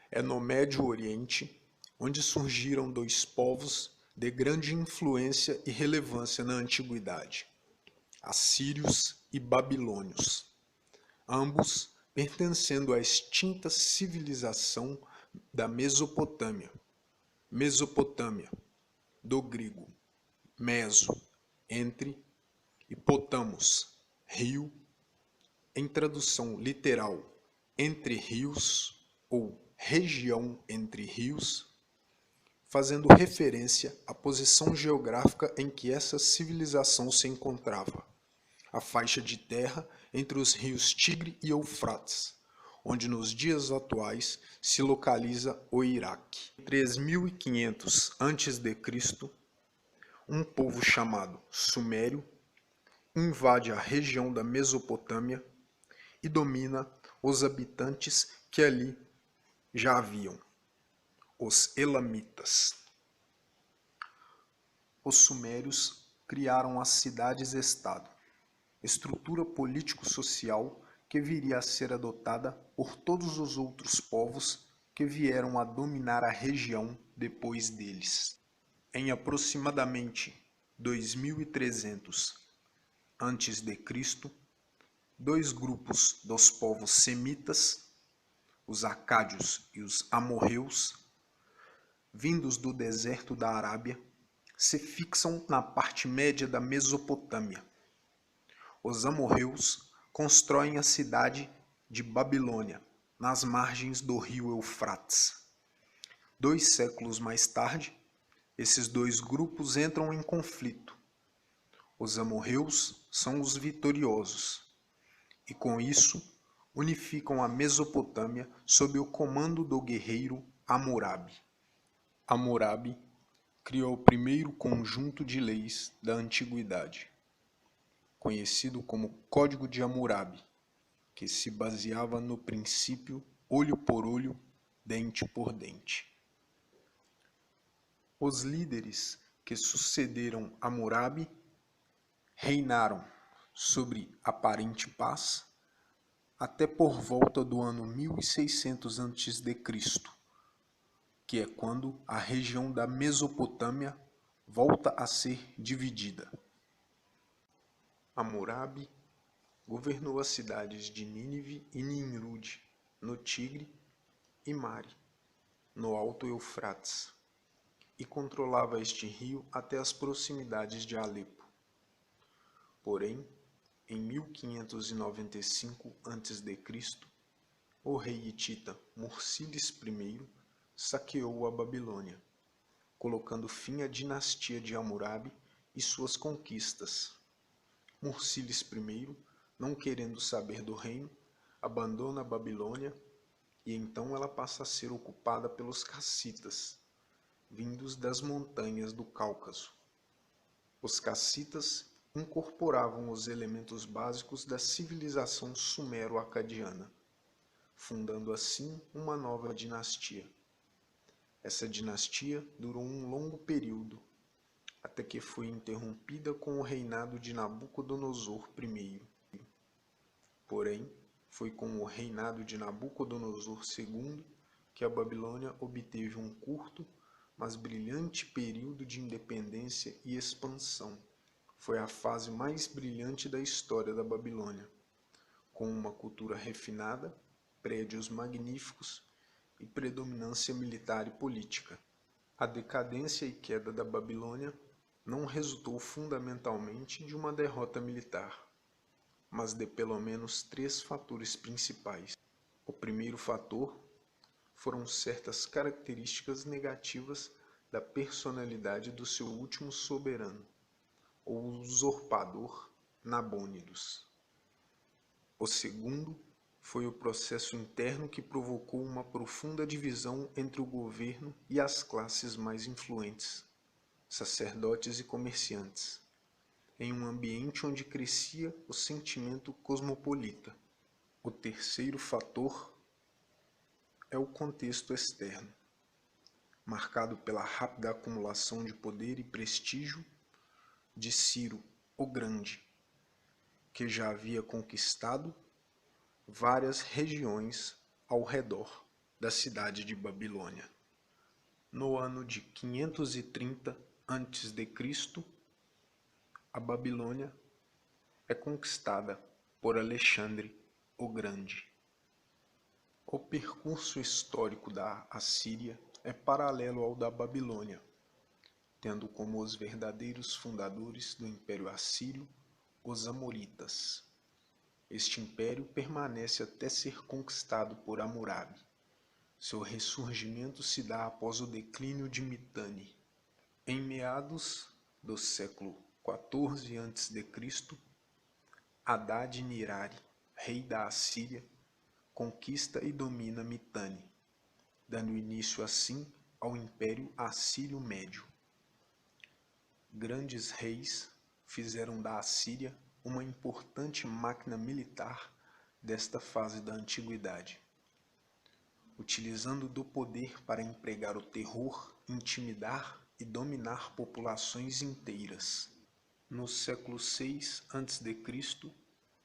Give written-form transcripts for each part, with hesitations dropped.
É no Médio Oriente onde surgiram dois povos de grande influência e relevância na antiguidade: assírios e babilônios, ambos pertencendo à extinta civilização da Mesopotâmia. Mesopotâmia, do grego meso, entre, e potamos, rio, em tradução literal, entre rios ou região entre rios, fazendo referência à posição geográfica em que essa civilização se encontrava, a faixa de terra entre os rios Tigre e Eufrates, onde nos dias atuais se localiza o Iraque. Em 3500 a.C., um povo chamado Sumério invade a região da Mesopotâmia e domina os habitantes que ali já haviam, os Elamitas. Os sumérios criaram as cidades-estado, estrutura político-social que viria a ser adotada por todos os outros povos que vieram a dominar a região depois deles. Em aproximadamente 2300 a.C., dois grupos dos povos semitas, os acádios e os amorreus, vindos do deserto da Arábia, se fixam na parte média da Mesopotâmia. Os amorreus constroem a cidade de Babilônia, nas margens do rio Eufrates. 2 séculos mais tarde, esses dois grupos entram em conflito. Os amorreus são os vitoriosos, e com isso unificam a Mesopotâmia sob o comando do guerreiro Hammurabi. Hammurabi criou o primeiro conjunto de leis da antiguidade, conhecido como Código de Hammurabi, que se baseava no princípio olho por olho, dente por dente. Os líderes que sucederam Hammurabi reinaram sobre aparente paz até por volta do ano 1600 a.C., que é quando a região da Mesopotâmia volta a ser dividida. Hammurabi governou as cidades de Nínive e Nimrud, no Tigre, e Mari, no Alto Eufrates, e controlava este rio até as proximidades de Alepo. Porém, em 1595 a.C., o rei hitita Mursílis I saqueou a Babilônia, colocando fim à dinastia de Hammurabi e suas conquistas. Mursílis I, não querendo saber do reino, abandona a Babilônia e então ela passa a ser ocupada pelos cassitas, vindos das montanhas do Cáucaso. Os cassitas incorporavam os elementos básicos da civilização sumero-acadiana, fundando assim uma nova dinastia. Essa dinastia durou um longo período, até que foi interrompida com o reinado de Nabucodonosor I. Porém, foi com o reinado de Nabucodonosor II que a Babilônia obteve um curto, mas brilhante período de independência e expansão. Foi a fase mais brilhante da história da Babilônia, com uma cultura refinada, prédios magníficos e predominância militar e política. A decadência e queda da Babilônia não resultou fundamentalmente de uma derrota militar, mas de pelo menos 3 fatores principais. O primeiro fator foram certas características negativas da personalidade do seu último soberano, o usurpador Nabônidos. O segundo foi o processo interno que provocou uma profunda divisão entre o governo e as classes mais influentes, sacerdotes e comerciantes, em um ambiente onde crescia o sentimento cosmopolita. O terceiro fator é o contexto externo, marcado pela rápida acumulação de poder e prestígio de Ciro o Grande, que já havia conquistado várias regiões ao redor. da cidade de Babilônia. No ano de 530 a.C., a Babilônia é conquistada por Alexandre o Grande. O percurso histórico da Assíria é paralelo ao da Babilônia, tendo como os verdadeiros fundadores do Império Assírio os Amoritas. Este império permanece até ser conquistado por Hammurabi. Seu ressurgimento se dá após o declínio de Mitanni. Em meados do século XIV a.C., Hadad-Nirari, rei da Assíria, conquista e domina Mitanni, dando início assim ao Império Assírio Médio. Grandes reis fizeram da Assíria uma importante máquina militar desta fase da antiguidade, utilizando do poder para empregar o terror, intimidar e dominar populações inteiras. No século VI a.C.,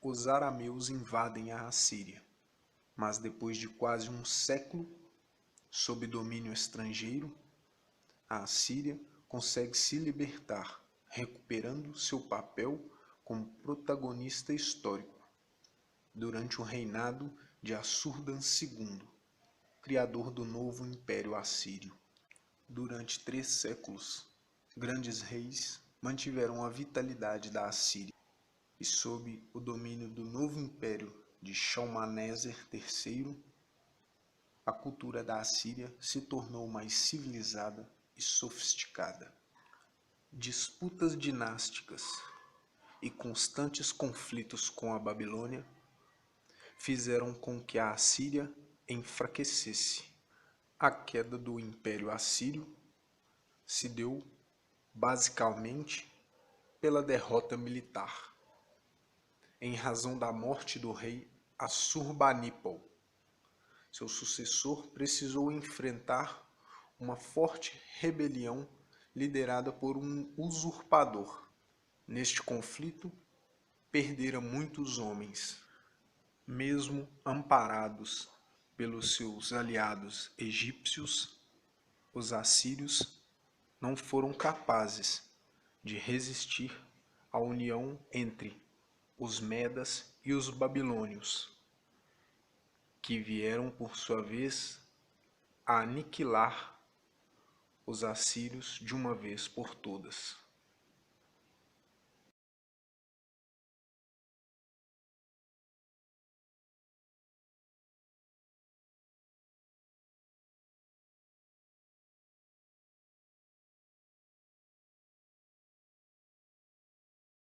os arameus invadem a Assíria, mas depois de quase um século, sob domínio estrangeiro, a Assíria consegue se libertar, recuperando seu papel como protagonista histórico durante o reinado de Assurdan II, criador do novo Império Assírio. Durante 3 séculos, grandes reis mantiveram a vitalidade da Assíria, e sob o domínio do novo império de Shalmaneser III, a cultura da Assíria se tornou mais civilizada e sofisticada. Disputas dinásticas e constantes conflitos com a Babilônia fizeram com que a Assíria enfraquecesse. A queda do Império Assírio se deu basicamente pela derrota militar, em razão da morte do rei Assurbanipal. Seu sucessor precisou enfrentar uma forte rebelião liderada por um usurpador. Neste conflito, perdera muitos homens. Mesmo amparados pelos seus aliados egípcios, os assírios não foram capazes de resistir à união entre os medas e os babilônios, que vieram por sua vez a aniquilar os assírios de uma vez por todas.